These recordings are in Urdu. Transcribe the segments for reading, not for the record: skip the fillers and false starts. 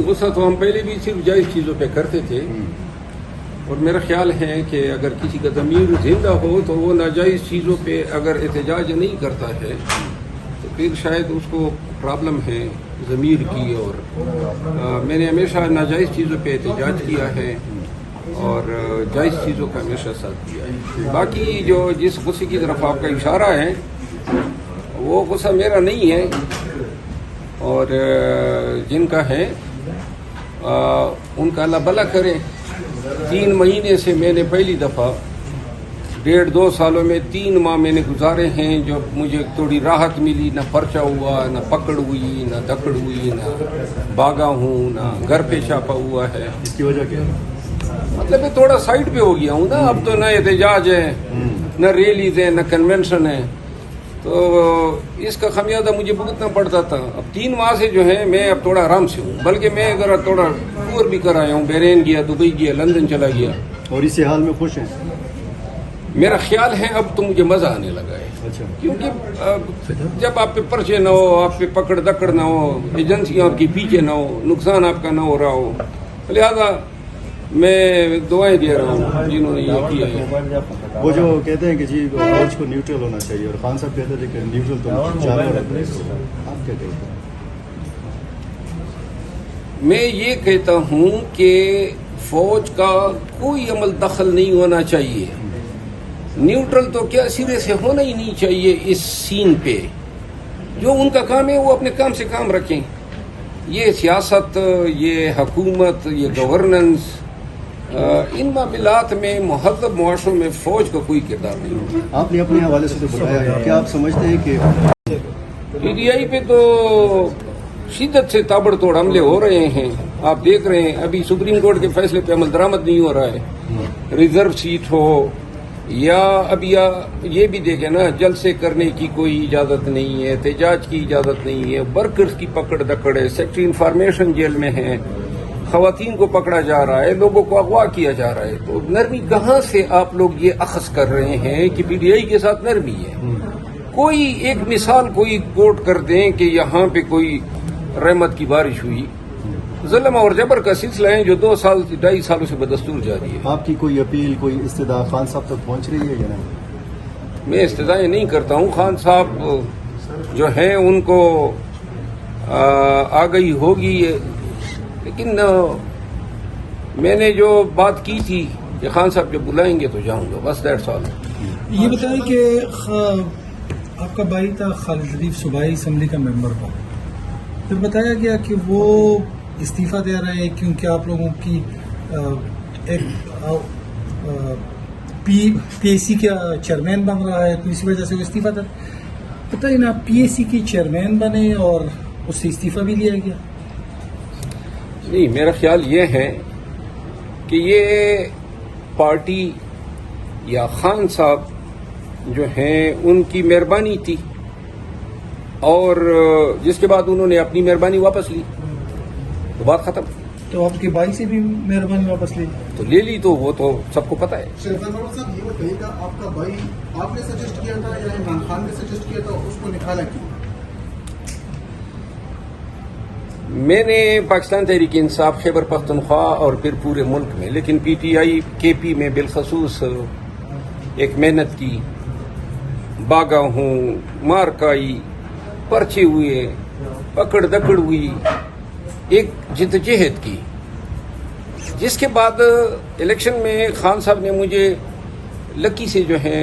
غصہ تو ہم پہلے بھی صرف جائز چیزوں پہ کرتے تھے، اور میرا خیال ہے کہ اگر کسی کا ضمیر زندہ ہو تو وہ ناجائز چیزوں پہ اگر احتجاج نہیں کرتا ہے تو پھر شاید اس کو پرابلم ہے ضمیر کی. اور میں نے ہمیشہ ناجائز چیزوں پہ احتجاج کیا ہے اور جائز چیزوں کا ہمیشہ ساتھ دیا ہے. باقی جو جس غصے کی طرف آپ کا اشارہ ہے وہ غصہ میرا نہیں ہے، اور جن کا ہے ان کا اللہ بھلا کرے. 3 مہینے سے میں نے پہلی دفعہ 1.5-2 سالوں میں 3 ماہ میں نے گزارے ہیں جو مجھے تھوڑی راحت ملی، نہ پرچہ ہوا، نہ پکڑ ہوئی، نہ دکڑ ہوئی، نہ بھاگا ہوں، نہ گھر پہ چھاپا ہوا ہے. اس کی وجہ کیا ہے؟ مطلب میں تھوڑا سائڈ پہ ہو گیا ہوں نا. اب تو نہ احتجاج ہے، نہ ریلیز ہے، نہ کنونشن ہے، تو اس کا خمیازہ مجھے بھگتنا پڑتا تھا. اب 3 ماہ سے جو ہے میں اب تھوڑا آرام سے ہوں، بلکہ میں ذرا تھوڑا ٹور بھی کر آیا ہوں. بحرین گیا، دبئی گیا، لندن چلا گیا. اور اسی حال میں خوش ہیں؟ میرا خیال ہے اب تو مجھے مزہ آنے لگا ہے، اچھا. کیونکہ جب آپ پہ پرچے نہ ہو، آپ پہ پکڑ دکڑ نہ ہو، ایجنسیاں آپ کے پیچھے نہ ہو، نقصان آپ کا نہ ہو رہا ہو، لہذا میں دعائیں دے رہا ہوں جنہوں نے یہ کیا ہے. وہ جو کہتے ہیں کہ جی فوج کو نیوٹرل ہونا چاہیے، اور خان صاحب کہتے تھے کہ نیوٹرل تو جانور ہے، آپ کیا کہتے ہیں؟ میں یہ کہتا ہوں کہ فوج کا کوئی عمل دخل نہیں ہونا چاہیے. نیوٹرل تو کیا سرے سے ہونا ہی نہیں چاہیے اس سین پہ. جو ان کا کام ہے وہ اپنے کام سے کام رکھیں. یہ سیاست، یہ حکومت، یہ گورننس، ان معاملات میں مہذب معاشروں میں فوج کا کوئی کردار نہیں ہوتا. آپ نے اپنے حوالے سے تو بتایا ہے، کیا آپ سمجھتے ہیں کہ پی ٹی آئی پہ تو شدت سے تابڑ توڑ حملے ہو رہے ہیں؟ آپ دیکھ رہے ہیں ابھی سپریم کورٹ کے فیصلے پہ عمل درآمد نہیں ہو رہا ہے. ریزرو سیٹ ہو یا ابھی یہ بھی دیکھیں نا، جلسے کرنے کی کوئی اجازت نہیں ہے، احتجاج کی اجازت نہیں ہے، ورکرز کی پکڑ دکڑ ہے، سیکٹری انفارمیشن جیل میں ہے، خواتین کو پکڑا جا رہا ہے، لوگوں کو اغوا کیا جا رہا ہے. تو نرمی کہاں سے آپ لوگ یہ اخذ کر رہے ہیں کہ پی ٹی آئی کے ساتھ نرمی ہے؟ کوئی ایک مثال کوئی کوٹ کر دیں کہ یہاں پہ کوئی رحمت کی بارش ہوئی. ظلم اور جبر کا سلسلہ ہے جو 2-2.5 سالوں سے بدستور جاری ہے. آپ کی کوئی اپیل، کوئی استدعا خان صاحب تک پہنچ رہی ہے یا نہیں؟ میں استدعائیں نہیں کرتا ہوں. خان صاحب جو ہیں ان کو آگئی ہوگی، لیکن میں نے جو بات کی تھی کہ خان صاحب جب بلائیں گے تو جاؤں گا، بس دیٹس آل. یہ بتائیں کہ آپ کا بھائی تھا خالد لطیف، صوبائی اسمبلی کا ممبر تھا، پھر بتایا گیا کہ وہ استعفیٰ دے رہے ہیں کیونکہ آپ لوگوں کی ایک پی ایس سی کا چیئرمین بن رہا ہے، تو اسی وجہ سے وہ استعفیٰ دے. پتہ ہی نا، پی ایس سی کی چیئرمین بنے اور اس سے استعفیٰ بھی لیا گیا. نہیں، میرا خیال یہ ہے کہ یہ پارٹی یا خان صاحب جو ہیں ان کی مہربانی تھی، اور جس کے بعد انہوں نے اپنی مہربانی واپس لی تو بات ختم. تو آپ کے بھائی سے بھی مہربانی واپس لی تو لے لی تو وہ تو سب کو پتہ ہے. صاحب یہ بتائیے گا، آپ کا بھائی آپ نے سجیسٹ کیا تھا یا عمران خان نے سجیسٹ کیا تھا، اس کو نکالا کیوں؟ میں نے پاکستان تحریک انصاف خیبر پختونخوا اور پھر پورے ملک میں، لیکن پی ٹی آئی کے پی میں بالخصوص ایک محنت کی. باغا ہوں، مار کائی، پرچے ہوئے، پکڑ دکڑ ہوئی، ایک جدوجہد کی، جس کے بعد الیکشن میں خان صاحب نے مجھے لکی سے جو ہے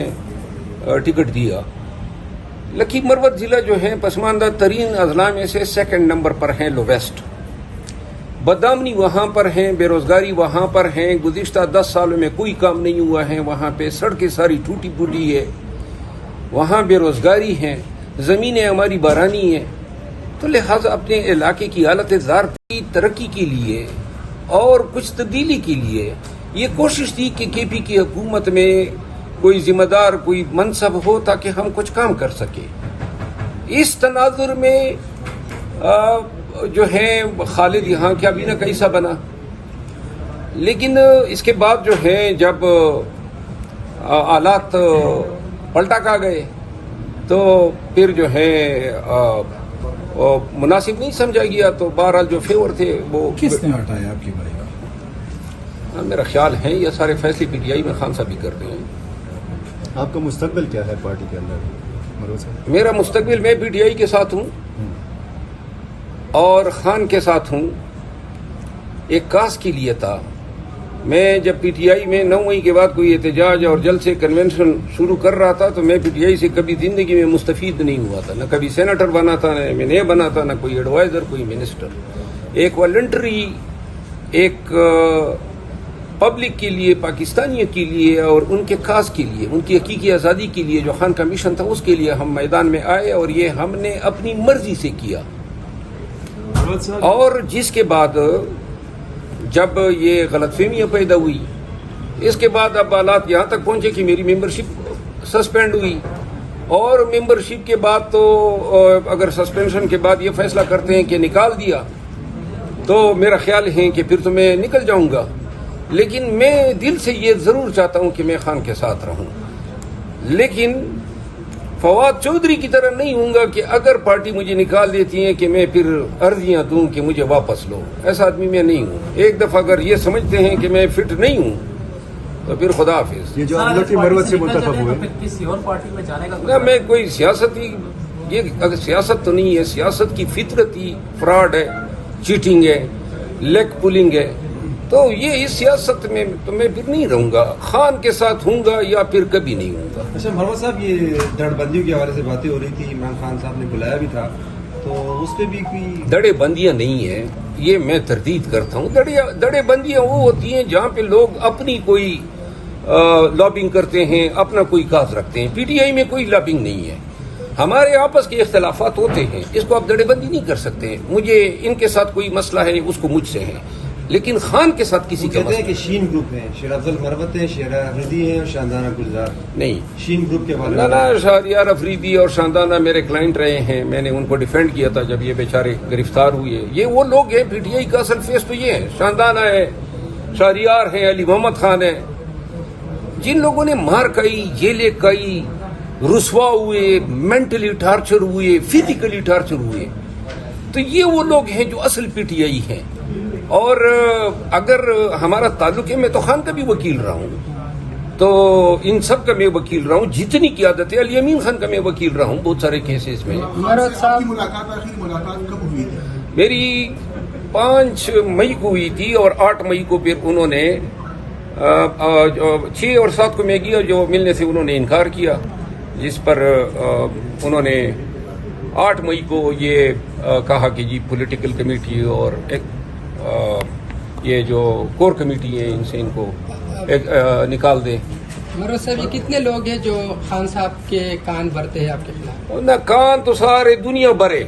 ٹکٹ دیا. لکی مروت ضلع جو ہے پسماندہ ترین اضلاع میں سے 2nd نمبر پر ہیں، لوویسٹ. بدامنی وہاں پر ہیں، بے روزگاری وہاں پر ہیں، گزشتہ 10 سالوں میں کوئی کام نہیں ہوا ہے وہاں پہ، سڑکیں ساری ٹوٹی پھوٹی ہے، وہاں بے روزگاری ہے، زمینیں ہماری بارانی ہیں. تو لہٰذا اپنے علاقے کی حالت زار کی ترقی کے لیے اور کچھ تبدیلی کے لیے یہ کوشش تھی کہ کے پی کی حکومت میں کوئی ذمہ دار، کوئی منصب ہو تاکہ ہم کچھ کام کر سکیں. اس تناظر میں جو ہے خالد یہاں کیا بھی نہ کیسا بنا. لیکن اس کے بعد جو ہے جب حالات پلٹا کھا گئے تو پھر جو ہے مناسب نہیں سمجھا گیا تو بہرحال جو فیور تھے وہ کس نے ہٹایا آپ کی بھائی کو؟ میرا خیال ہے یہ سارے فیصلے پی ٹی آئی میں خان صاحب ہی کرتے ہیں. آپ کا مستقبل کیا ہے پارٹی کے اندر مروت صاحب؟ میرا مستقبل میں پی ٹی آئی کے ساتھ ہوں اور خان کے ساتھ ہوں. ایک کاس کے لیے تھا. میں جب پی ٹی آئی میں 9 مئی کے بعد کوئی احتجاج اور جلسے کنونشن شروع کر رہا تھا تو میں پی ٹی آئی سے کبھی زندگی میں مستفید نہیں ہوا تھا. نہ کبھی سینیٹر بنا تھا، نہ ایم این اے بنا تھا، نہ کوئی ایڈوائزر، کوئی منسٹر. ایک والنٹری ایک پبلک کے لیے، پاکستانیوں کے لیے اور ان کے کاز کے لیے، ان کی حقیقی آزادی کے لیے جو خان کا مشن تھا اس کے لیے ہم میدان میں آئے اور یہ ہم نے اپنی مرضی سے کیا. اور جس کے بعد جب یہ غلط فہمیاں پیدا ہوئی، اس کے بعد اب حالات یہاں تک پہنچے کہ میری ممبرشپ سسپینڈ ہوئی. اور ممبرشپ کے بعد تو اگر سسپینشن کے بعد یہ فیصلہ کرتے ہیں کہ نکال دیا تو میرا خیال ہے کہ پھر تو میں نکل جاؤں گا. لیکن میں دل سے یہ ضرور چاہتا ہوں کہ میں خان کے ساتھ رہوں، لیکن فواد چودھری کی طرح نہیں ہوں گا کہ اگر پارٹی مجھے نکال دیتی ہے کہ میں پھر عرضیاں دوں کہ مجھے واپس لو. ایسا آدمی میں نہیں ہوں. ایک دفعہ اگر یہ سمجھتے ہیں کہ میں فٹ نہیں ہوں تو پھر خدا حافظ. یہ جو املاکی مروت سے منتخب ہوئے، کسی اور پارٹی میں جانے کا نہ میں کوئی سیاستی، یہ اگر سیاست تو نہیں ہے. سیاست کی فطرت ہی فراڈ ہے، چیٹنگ ہے، لیگ پولنگ ہے. تو یہ اس سیاست میں تو میں پھر نہیں رہوں گا. خان کے ساتھ ہوں گا یا پھر کبھی نہیں ہوں گا. اچھا مروت صاحب، یہ دڑ بندیوں کے حوالے سے باتیں ہو رہی تھی، عمران خان صاحب نے بلایا بھی تھا، تو اس پہ بھی کوئی دڑے بندیاں نہیں ہیں، یہ میں تردید کرتا ہوں. دڑے بندیاں وہ ہوتی ہیں جہاں پہ لوگ اپنی کوئی لابنگ کرتے ہیں، اپنا کوئی کاز رکھتے ہیں. پی ٹی آئی میں کوئی لابنگ نہیں ہے. ہمارے آپس کے اختلافات ہوتے ہیں، اس کو آپ دڑے بندی نہیں کر سکتے. مجھے ان کے ساتھ کوئی مسئلہ ہے اس کو مجھ سے ہے، لیکن خان کے ساتھ کسی کا کہتے ہیں مسئلہ کہ شین گروپ ہیں، شیر افضل مروت ہیں، شیر افریدی ہیں اور شاندانہ گلزار. نہیں. شین گروپ کے بارے نہ میں شہریار افریدی اور شاندانہ میرے کلائنٹ رہے ہیں. میں نے ان کو ڈیفینڈ کیا تھا جب یہ بیچارے گرفتار ہوئے. یہ وہ لوگ ہیں، پی ٹی آئی کا اصل فیس تو یہ ہے. شاندانہ ہے، شہریار ہے، علی محمد خان ہے. جن لوگوں نے مار کھائی، جیلیں کھائی، رسوا ہوئے، مینٹلی ٹارچر ہوئے، فزیکلی ٹارچر ہوئے، تو یہ وہ لوگ ہیں جو اصل پی ٹی آئی ہیں. اور اگر ہمارا تعلق ہے، میں تو خان کا بھی وکیل رہا ہوں، تو ان سب کا میں وکیل رہا ہوں. جتنی قیادت ہے، علی امین خان کا میں وکیل رہا ہوں بہت سارے کیسز میں. آپ کی ملاقات، آخری ملاقات کب ہوئی تھی؟ میری 5 مئی کو ہوئی تھی اور 8 مئی کو پھر انہوں نے 6 اور 7 کو میں گیا، جو ملنے سے انہوں نے انکار کیا، جس پر انہوں نے 8 مئی کو یہ کہا کہ جی پولیٹیکل کمیٹی اور یہ جو کور کمیٹی ہے ان سے ان کو نکال دیں. مروت صاحب، یہ کتنے لوگ ہیں جو خان صاحب کے کان بھرتے ہیں آپ کے خلاف؟ نہ کان تو سارے دنیا بھرے،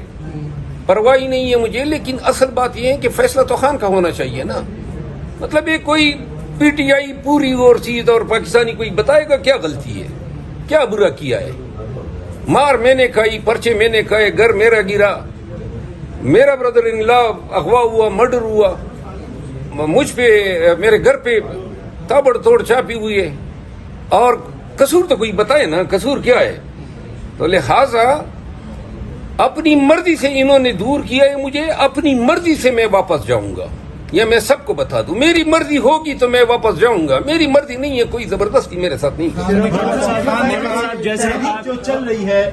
پرواہ ہی نہیں ہے مجھے. لیکن اصل بات یہ ہے کہ فیصلہ تو خان کا ہونا چاہیے نا. مطلب یہ کوئی پی ٹی آئی پوری اور چیز اور پاکستانی کوئی بتائے گا کیا غلطی ہے، کیا برا کیا ہے. مار میں نے کھائی، پرچے میں نے کھائے، گھر میرا گرا، میرا بردر ان لا اغوا ہوا، مرڈر ہوا، مجھ پہ میرے گھر پہ تابڑ توڑ چاپی ہوئی ہے. اور قصور تو کوئی بتائے نا، قصور کیا ہے. تو لہذا اپنی مرضی سے انہوں نے دور کیا ہے مجھے، اپنی مرضی سے میں واپس جاؤں گا. یہ میں سب کو بتا دوں، میری مرضی ہوگی تو میں واپس جاؤں گا. میری مرضی نہیں ہے، کوئی زبردستی میرے ساتھ نہیں. جیسے جو چل رہی ہے